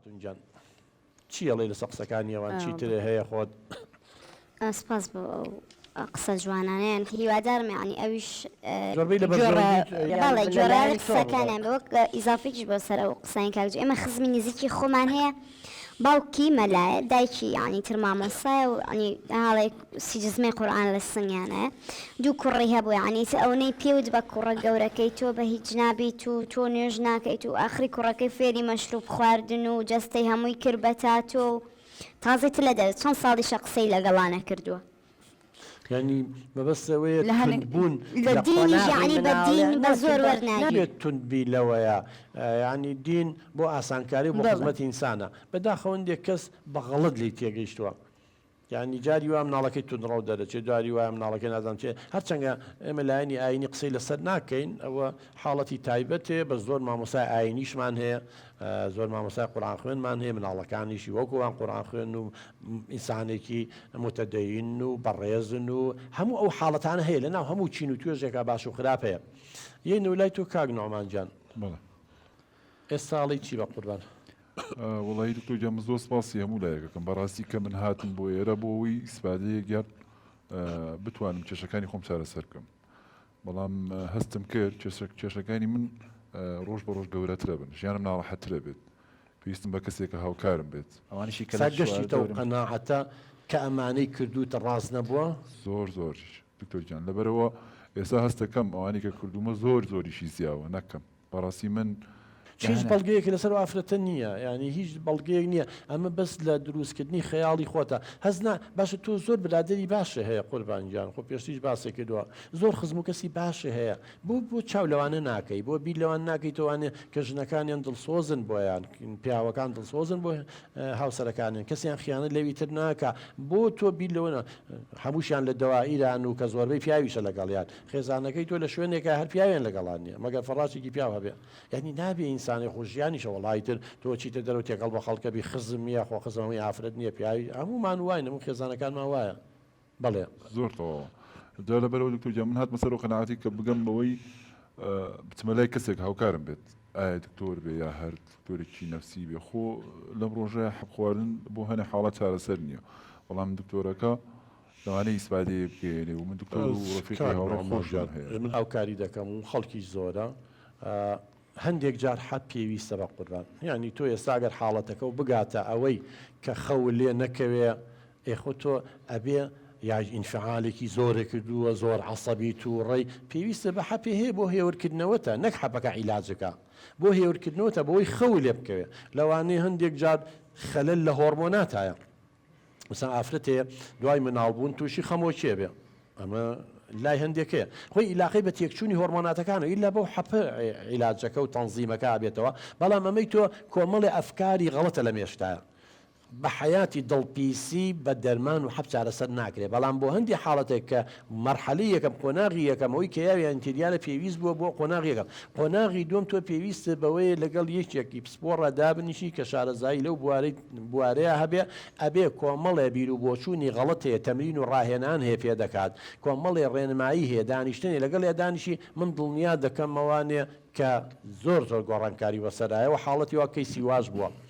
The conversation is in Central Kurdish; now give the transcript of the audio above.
خاتونجان چی ئەڵێ لە سەقسەکانی ئەوان چیترێ هەیە خۆت؟ سپاس بۆ قسە جوانانیان هیوادارم یعنی ئەویش زۆربەی لە بەڵێ جۆرە قسەکانیان بە وەک ئیزافێکیش بۆ سەر ئەو قسانی کاکجو ئێمە خزمی نزیکی خۆمان هەیە باوکی مەلایە دایکی یعنی تر مامۆستایە و ینی هاڵێک سیجزمەی قورئان لە سنگیانە دوو کوڕی هەبوو یعنی ئەوەی پێوت بە کوڕە گەورەکەی تۆ بە هیچ نابیت و تۆ نوێژ ناکەیت و ئاخری کوڕەکەی فێری مەشروب خواردن و جەستەی هەمووی کرد بە تاتۆ و تازێت لە دەوێت چەند ساڵیشە قسەی لەگەڵانە کردووە ینی مەبەستەوەیە تونبوون لە دینی یعنی بە دین بە زۆر وەرناگرێت تونبی لەوەیە ینی دین بۆ ئاسانکاری بۆ خزمەتی ئینسانە بەداخەوەندێک کەس بە غەڵەت لی تێگەیشتووە یعنی جاری وام ناڵەکەی تونڕەو دەرەچێت دواری وایم ناڵەکەی نازانم چێ هەرچەنگە ئێمە لایەنی ئاینی قسەی لەسەر ناکەین ئەوە حاڵەتی تایبەتێ بە زۆر مامۆسای ئاینیشمان هەیە زۆر مامۆسای قورئان خوێنمان هەیە مناڵەکانیشی وەکوان قورئان خوێن و ئینسانێکی متەدەین و بەڕێزن و هەموو ئەو حاڵەتانە هەیە لەناو هەموو چین و توێژێکە باش و خراپ هەیە یەی نولای تۆ کاک نۆمانجان ئێستاڵی چی بە قوربان؟ وڵی دکتۆر جام زۆر سپاسی هەموو لایەکەکەم بەڕاستی کە من هاتم بۆ ئێرە بۆەوەی ئیسپادەیەک یان بتوانم کێشەکانی خۆم چارەسەر بکەم بەڵام هەستم کرد کێشەکانی من ڕۆژ بە ڕۆژ گەورەترە بن ژیانم ناڕەحەتترە بێت پێویستم بە کەسێکە هاوکارم بێت ئەوانشی گەشتی تەو قەناعەتە کە ئەمانەی کردوتە ڕاست نەبووە زۆر دکتۆر جان لەبەرەوە ئێستا هەستەکەم ئەوانی کە کردومە زۆریشی زیاوە نەکەم بەڕاستی من هیچ بەڵگەیەکی لەسەر ئافرەتە نییە ینی هیچ بەڵگەیەک نییە ئەمە بەس لە دروستکردنی خەیاڵی خۆتە هەزنا باشە تۆ زۆر برادری باشە هەیە قوربانجان خۆ پێشتیش باسی کردووە زۆر خزم و کەسی باشە هەیە بۆ چاو لەوانە ناکەی بۆ بیر لەوان ناکەی تۆوانێ کە ژنەکانیان دڵسۆزن بۆیان پیاوەکان دڵسۆزن بۆ هاوسەرەکانیان کەسیان خیانە لەوی تر ناکە بۆ تۆ بیر لەوەنە هەمووشیان لە دەوائیران و کە زۆربەی پیاویشە لەگەڵیان خێزانەکەی تۆ لە شوێنێکە هەر پیاویان لەگەڵان نیە مەگەر فەڕاشێکی پیاو هەبێ یعنی نابێ ئینسانی خۆشیانیشە وڵایتر تۆ چیتە دەرەوە تێکەڵ بە خەڵکەبی خزم نییە خۆ خزمەوەی ئافرەت نییە پیاوی هەمومان وای نەموو خێزانەکانمان وایە بەڵێ زۆرتەوە جا لەبەرەوە دکتۆر جان من هاتمە سەر و قەناعەتی کە بگەم بەوەی بچمە لای کەسێک هاوکارم بێت ئایا دکتۆر بێ یا هەر دکتۆرێکی نەفسی بێ خۆ لەم ڕۆژەیە حەب خواردن بۆ هەنێ حاڵەت چارەسەر نییە بەڵام دکتۆرەکە لەوانەیە ئیسپادەیە بکەێنێ و من دکتۆر و ڕەفیقی هاوڕێ خۆشیان هەیە من هاوکاری دەکەم و خەڵکی زۆرە هەندێک جار حەب پێویستە بە قوربان یعنی تۆ ئێستا ئەگەر حاڵەتەکە و بگاتە ئەوەی کە خەول لێ نەکەوێ ئێخۆ تۆ ئەبێ یا ئینفعالێکی زۆرە کردووە زۆر عەسەبیت و ڕێی پێویستە بە حەپێ هەیە بۆ هێورکردنەوەتە نەک حەپەکە عیلاجەکە بۆ هێورکردنەوەتە بۆی خەول لێ بکەوێ لەوانەیە هەندێک جار خەلەل لە هۆرمۆنات هەیە مثلا ئافرەتێ دوای مناڵبوون تووشی خەمۆکێ بێ ئەمە لای هەندێکەیە خۆی ئیلاقی بە تێکچوونی هۆرمۆناتەکانە ئیلا بۆ حەپە عیلاجەکە و تەنزیمەکە بێتەوە بەڵام ئەمەی تۆ کۆمەڵی ئەفکاری غەڵەتە لە مێشتایە بە حیاتی دڵپیسی بە دەرمان و حەب چارەسەر ناکرێت بەڵام بۆ هەندی حاڵەتێک کە مەرحەلەی یەکەم قۆناغی یەکەمەوەی کە یاویان ئینتریالە پێویست بووە بۆ قۆناغی یەکەم قۆناغی دوم تۆ پێویستە بەوەی لەگەڵ یەکێکی پسپۆڕە دابنیشی کە شارەزایی لەو بوارەیە هەبێ ئەبێ کۆمەڵێ بیر و بۆچوونی غەڵەت هەیە تەمرین و ڕاهێنان هەیە پێ دەکات کۆمەڵێ ڕێنمایی هەیە دانیشتنی لەگەڵ ێ دانیشی من دڵنیا دەکەم ئەوانێ کە زۆر گۆڕانکاری بەسەرایەوە حاڵەتی وا کەیسی واش بووە